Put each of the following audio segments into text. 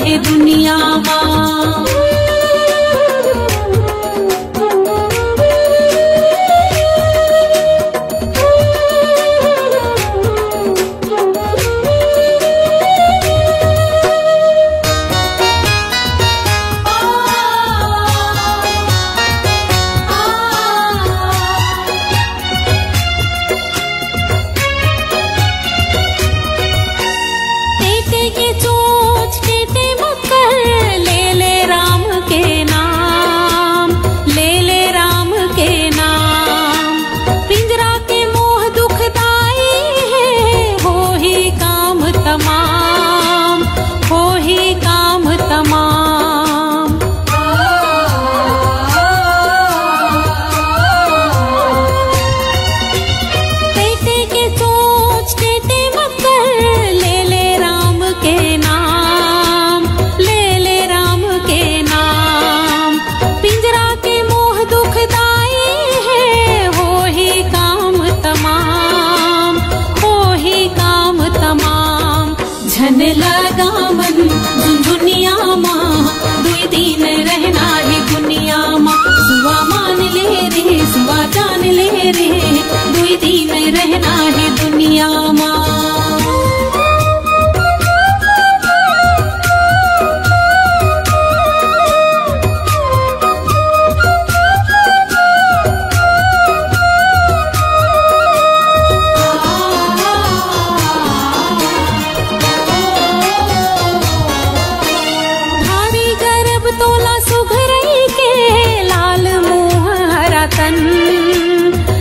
है दुनिया मां। झन लगा मन दुनिया मां, दुई दिन रहना है दुनिया मां। सुवा मान ले रे सुवा जान ले रे, दुई दिन रहना है दुनिया मां।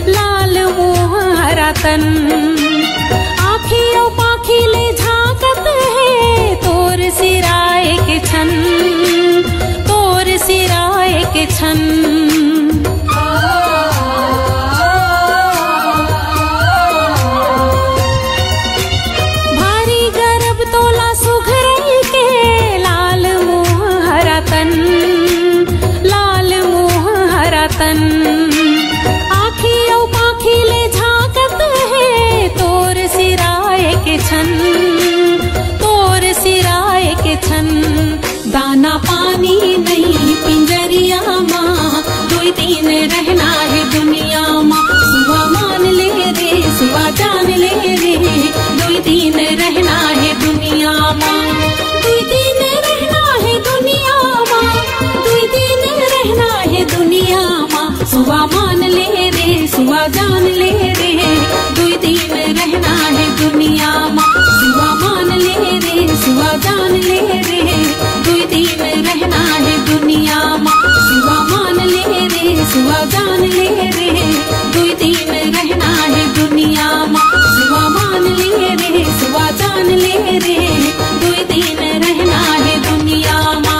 लाल मोह हरा तन आँखियों पाखी ले झांकत है, तोर सिराए के छन तोर सिराए के छन। भारी गर्भ तोला सुघरई के, लाल मोह हरा तन लाल मोह हरा तन आँखियों पाखी ले झांकत है, तोर सिराए के छन तोर सिराए के छन। दाना पानी नहीं पिंजरिया मां, दुई दिन रहना है दुनिया मां। सुबह मान ले रे सुबह जान ले रे, दुई दिन रहना है दुनिया मां। दुई दिन रहना है दुनिया मां, दुई दिन रहना है दुनिया मां। सुबह मान ले रे सुबह जान ले रे, दुई दिन रहना है दुनिया मां। सुबह मान ले रे सुबह जान ले रे, दुई दिन रहना है दुनिया मां। सुबह मान ले रे सुबह जान ले रे, दुई दिन रहना है दुनिया मां। सुबह मान ले रे सुबह जान ले रे, दुई दिन रहना है दुनिया मां।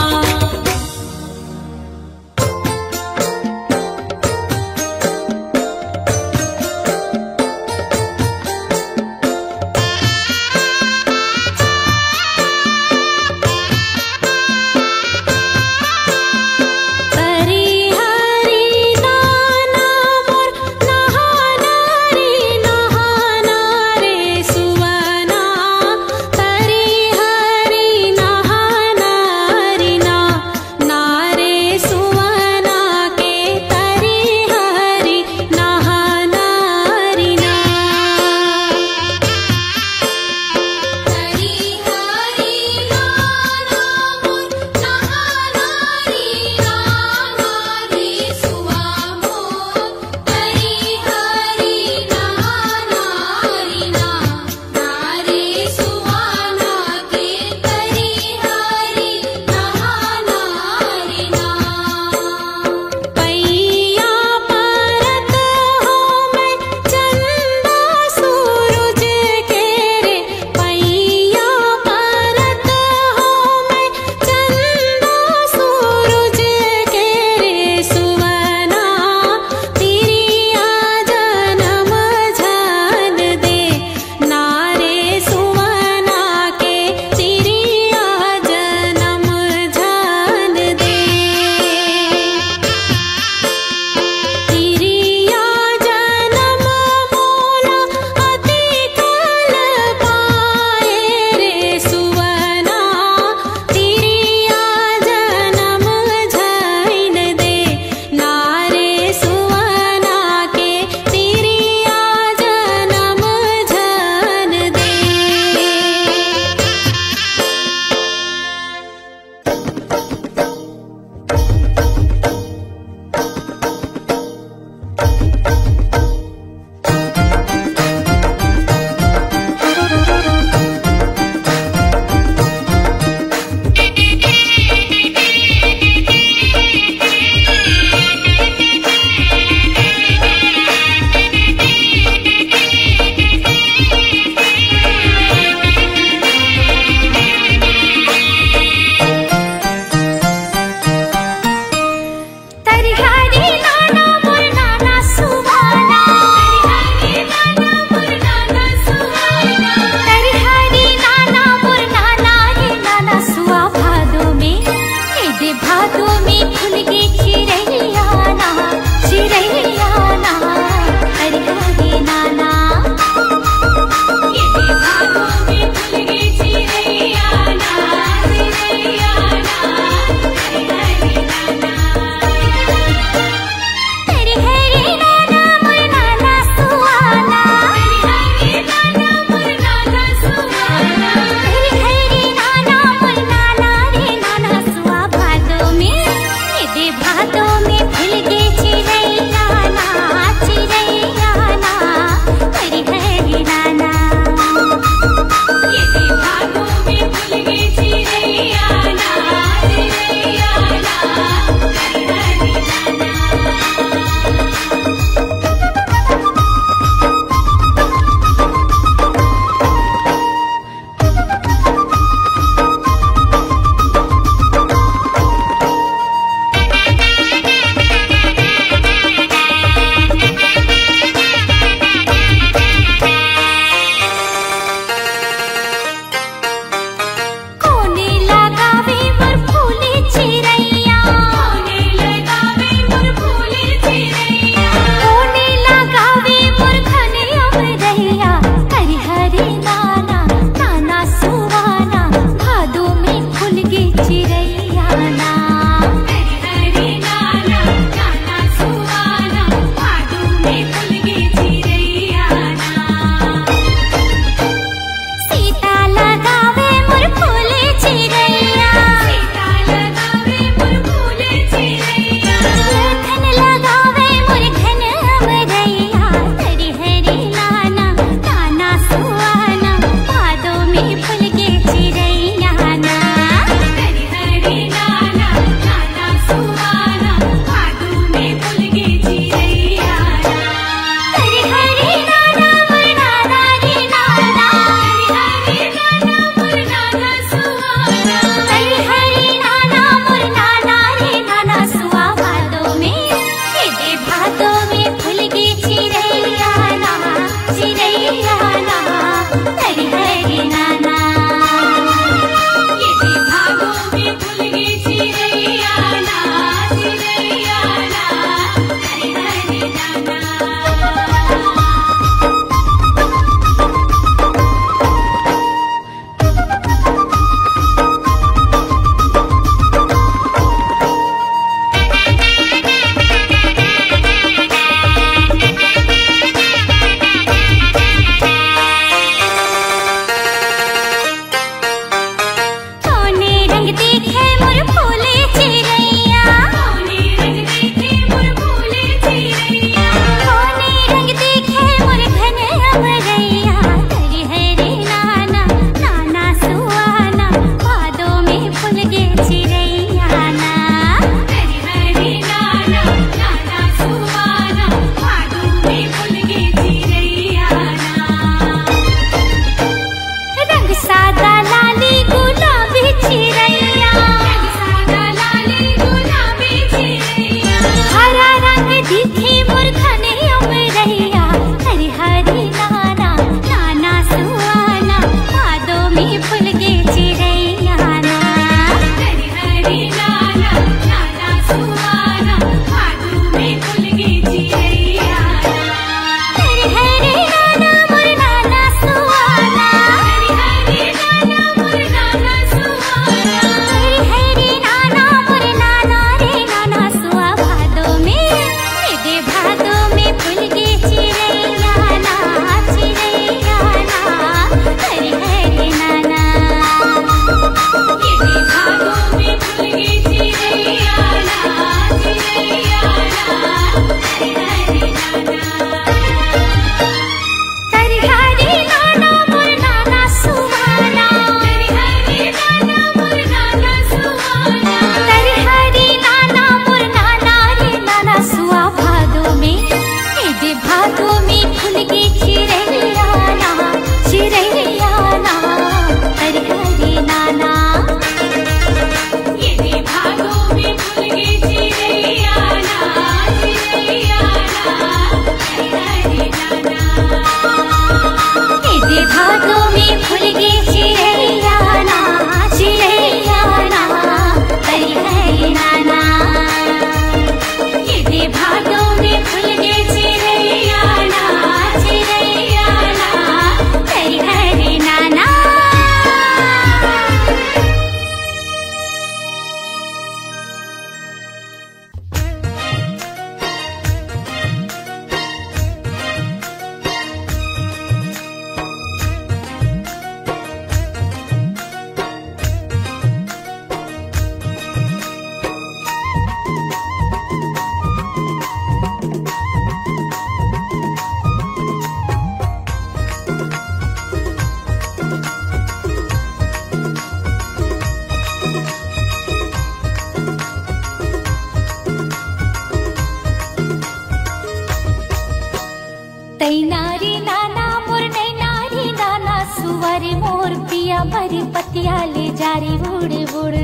पतियाले जारी बुड़ बुड़।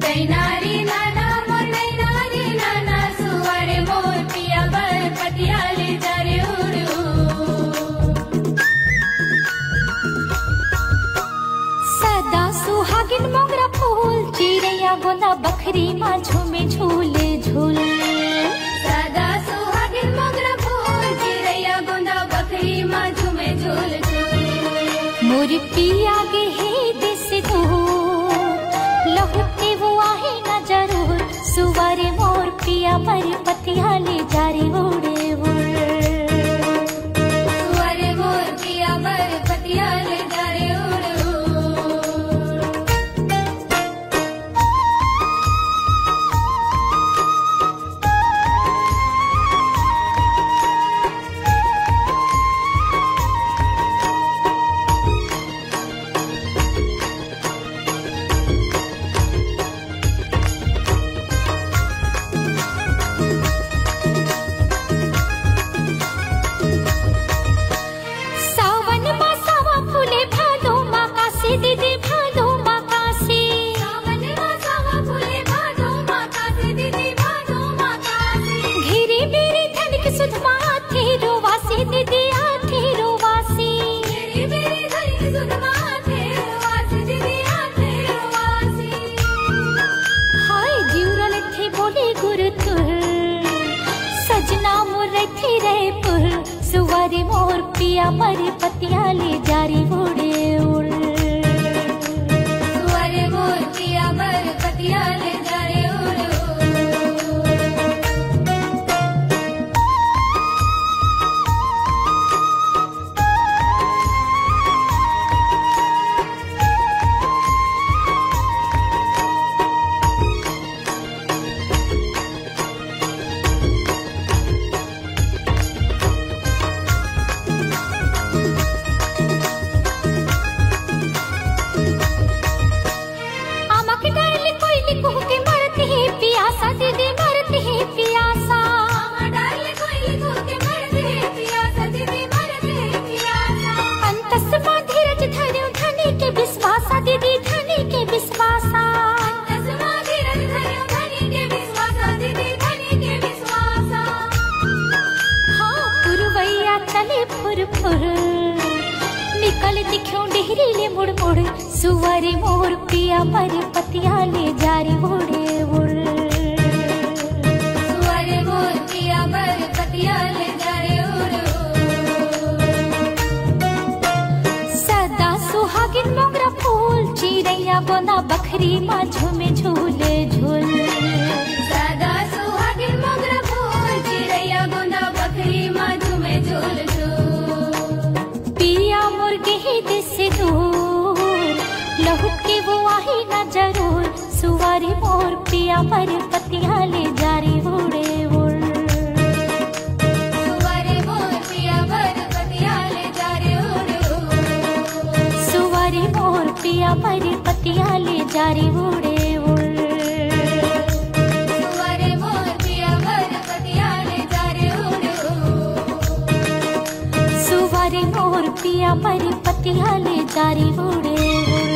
नैनारी नाना मोर नैनारी नाना सुवारे मोर पिया बर पतियाले जारी उड़ उड़। सदा सुहागिन मोगरा फूल चिड़ैया गोंदा बखरी माँ झूमे झूले झूल। सदा सुहागिन मोगरा फूल चिड़ैया गोंदा बखरी माँ झूमे झूल झूल। मोर पिया गे हे दिस दो लहुते वो आहे न जरूर। सुवारे मोर पिया पर पतियाले जारी उड़े उड़। सुवारे मोर पिया बर पतियाले जारी उड़ उड़। सावन मासावा फुले भादो माकासी दीदी भादो माकासी। सावन मासावा फुले भादो माकासी दीदी भादो माकासी। घेरे मेरे धनिक सुधमा आथे रोवासी दीदी आथे रोवासी। मेरी मेरी धनिक सुधमा आथे रोवासी दीदी आथे रोवासी। हाय जीवरल थे बोले गुरु तुर सजना मोर थे रे पुर। सुवारे मोर पिया पर पतियाले जारी उड़े उड़। सुवारे मोर पिया बर पतियाले जारी उड़ उड़। आमा के डाले कोयली कुह के मरते ही पियासा दीदी मरते ही पियासा। आमा डाले कोयली कुह के मरते हैं पियासा दीदी मरते हैं पियासा। अंतस माँ धीरज धन्यो धनी के विश्वासा दीदी धनी के विश्वासा। तस्मा धीरज धन्यो धनी के विश्वासा दीदी धनी के विश्वासा। हाँ पुरवैया चले फुर फुर निकल दिख्यो डेहरी ले मुड़ मुड़। सुवारे मोर पिया पर पतियाले जारी उड़े उड़। सुवारे मोर पिया बर पतियाले जारी उड़ उड़। सदा सुहागिन मोगरा फूल चिड़ैया गोंदा बखरी माँ झूमे झूले झूल। सदा सुहागिन मोगरा फूल चिड़ैया गोंदा बखरी माँ झूमे झूल झूल। पिया मुर्गे ही दिस दूर लहुट के वो आहे न जरूर। सुवारे मोर पिया पर पतियाले जारी उड़े उड़। सुवारे मोर पिया बर पतियाले जारी उड़ उड़। सुवारे मोर पिया पर पतियाले जारी उड़े उड़। सुवारे मोर पिया बर पतियाले जारी उड़ उड़। सुवारे मोर पिया पर पतियाले जारी उड़े उड़।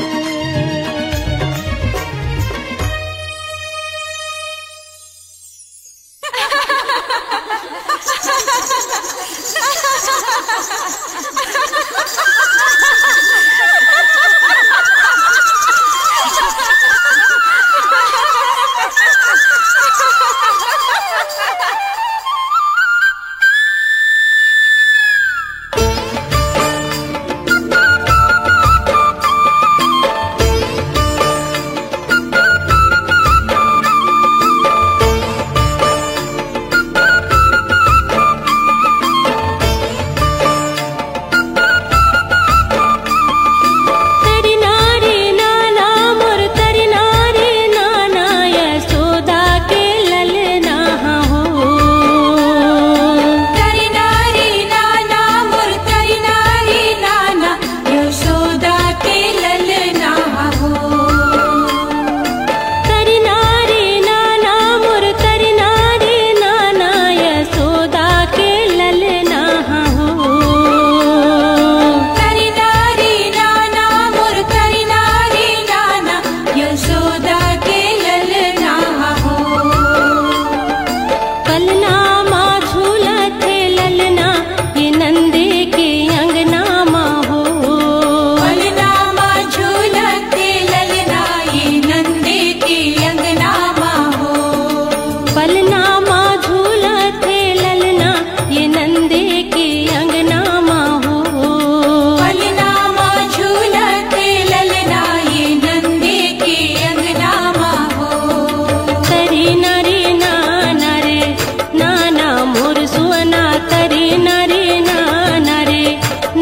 तरे ना रे ना रे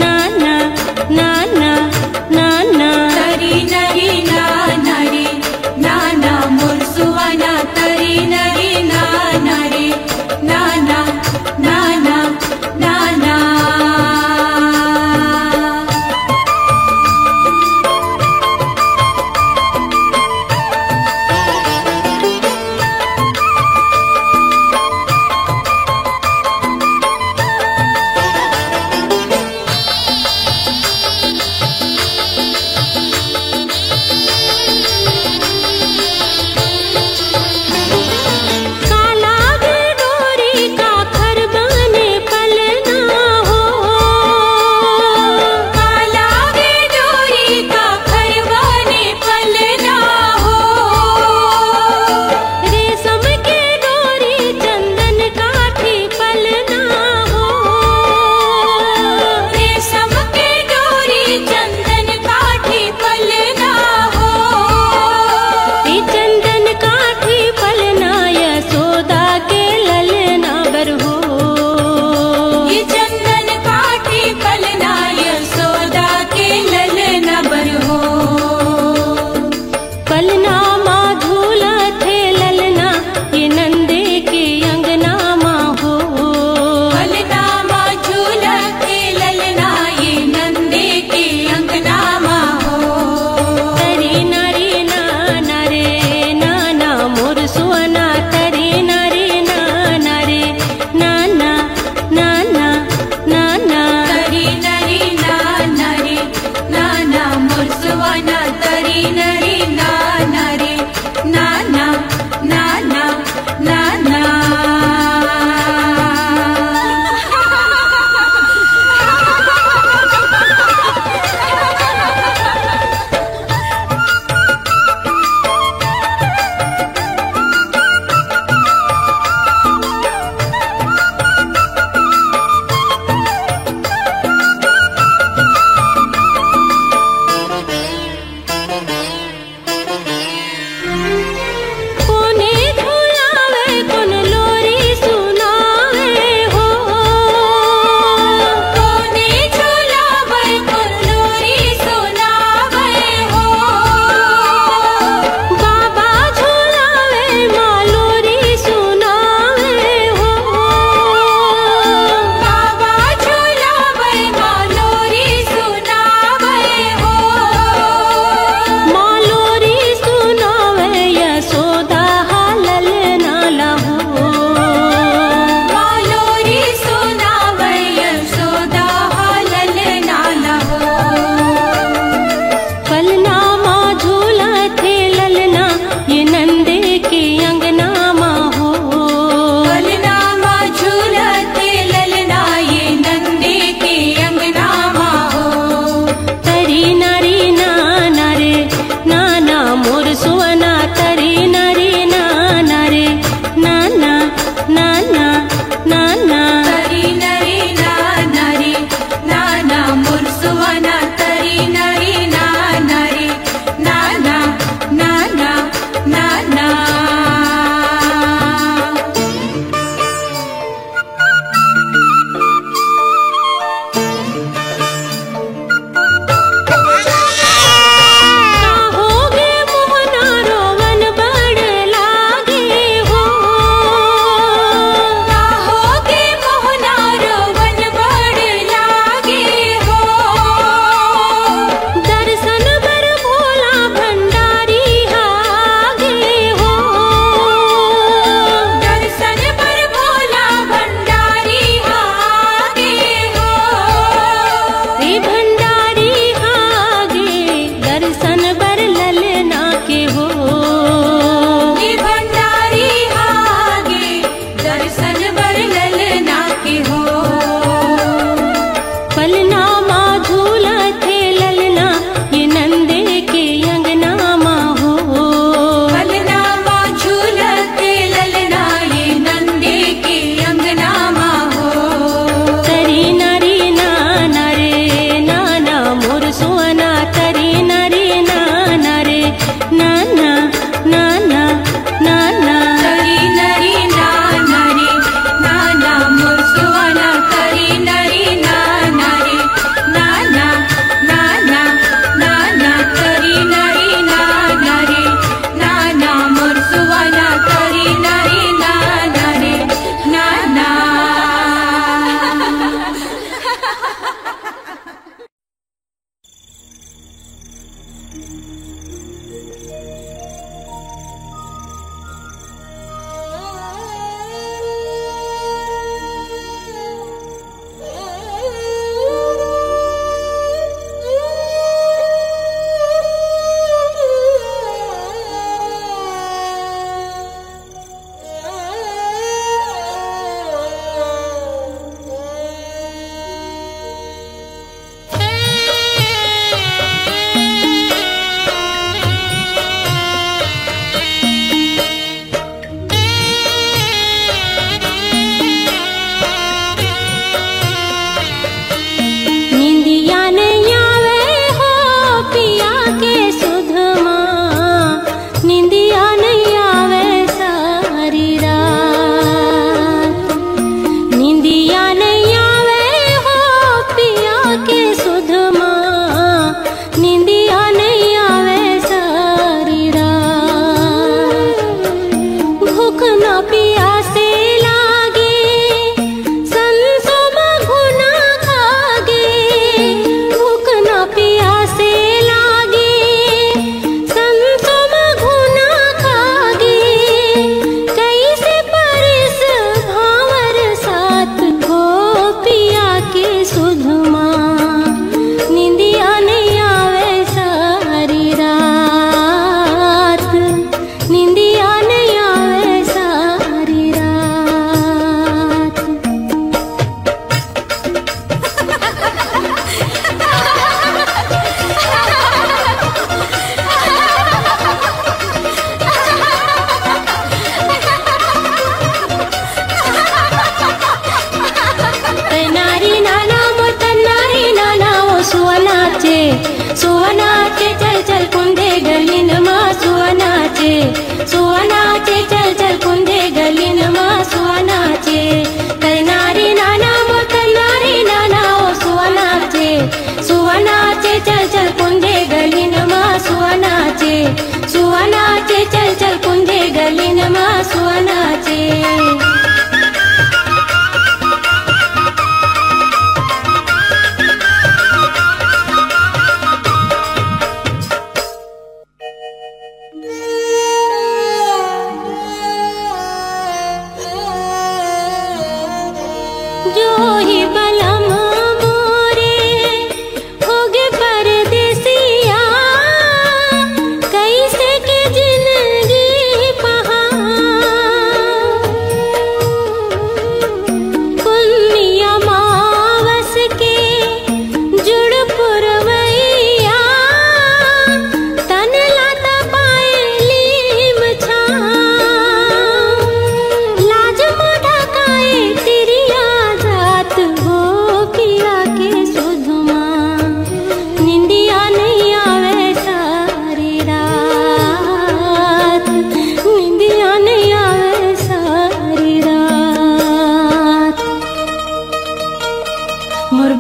ना ना ना ना ना ना तरी नरी ना रे ना मोर सुहाना तरी नरी ना रे ना ना ना ना ना ना।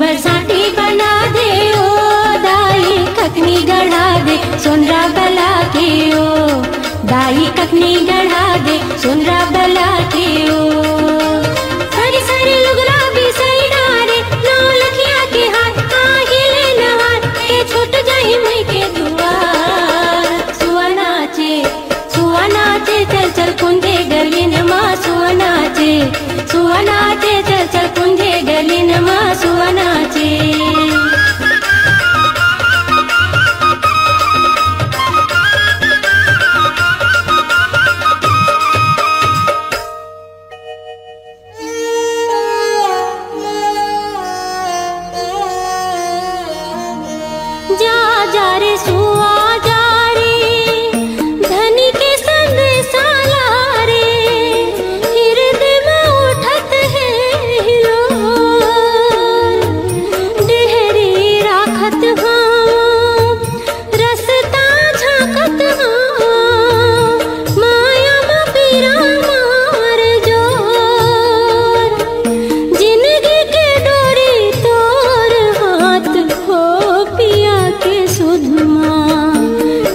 बरसाती बना दे ओ दाई कखनी गढ़ा दे सोनरा बला के ओ दाई कखनी गढ़ा दे सोनरा बला के ओ सारी सारी लुगरा भी सही डारे नौ लखिया के हाथ आहिले नहार के छूट जाही मई के दुआर सुआ नाचे चल चल कुंजे गलीन माँ सुआ नाचे चल चल कुंजे गलीन माँ सुआ नाचे जा रे सुआ जा रे धनी के संग साला रे हृदय में उठत है हिलोर डेहरी राखत हाँ रसता झांकत हाँ माया में पीरा मार जोर जिंदगी के डोरी तोर हाथ हो पिया के सुधमा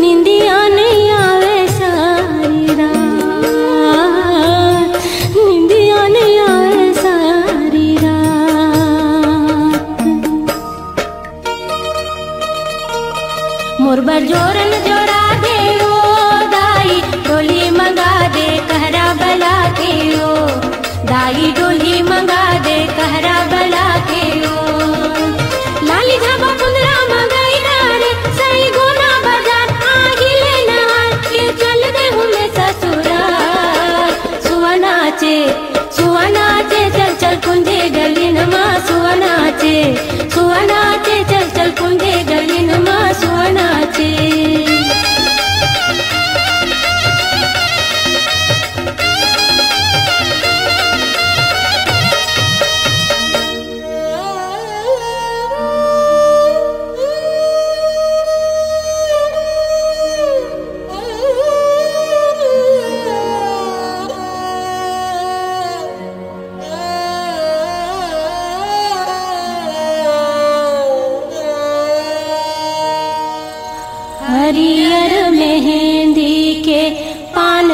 निंदिया नहीं आवे सारी रात निंदिया नहीं आवे सारी रात मुरबर जोरन जोड़ा दे ओ दाई डोली मंगा दे कहरा बला के ओ दाई डोली मंगा दे कहरा बला के ओ लाली झाबा कुंदरा मंगाई डारे सही गोना बाजार आहिले नहार के चल दे हुमे ससुराल सुआ नाचे चल चल कुंजे गलीन माँ सुआ नाचे चल चल कुंजे गलीन माँ सुआ नाचे हरियर मेहंदी के पान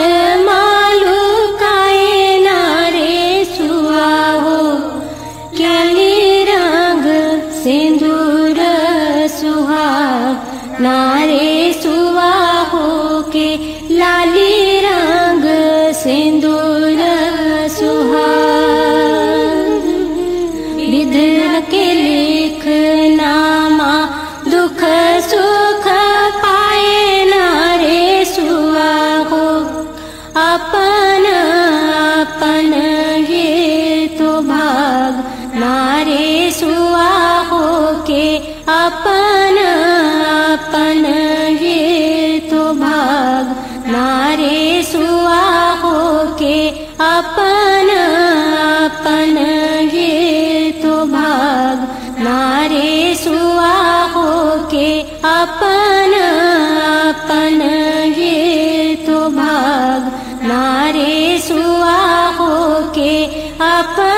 मालू काए नारे सुआ हो कैली रंग सिंदूर सुहाग नारे सुआ हो के लाली रंग सिंदूर सुहाग विधर के लिख नामा दुख सुख पाए नारे सुआ हो अपन अपन ये तो भाग नारे सुआ हो के अपन अपन ये तो भाग नारे सुआ हो के अपन अपन ये तो भाग नारे सुआ हो के अपन अपन ये तो भाग नारे सुआ हो के अपन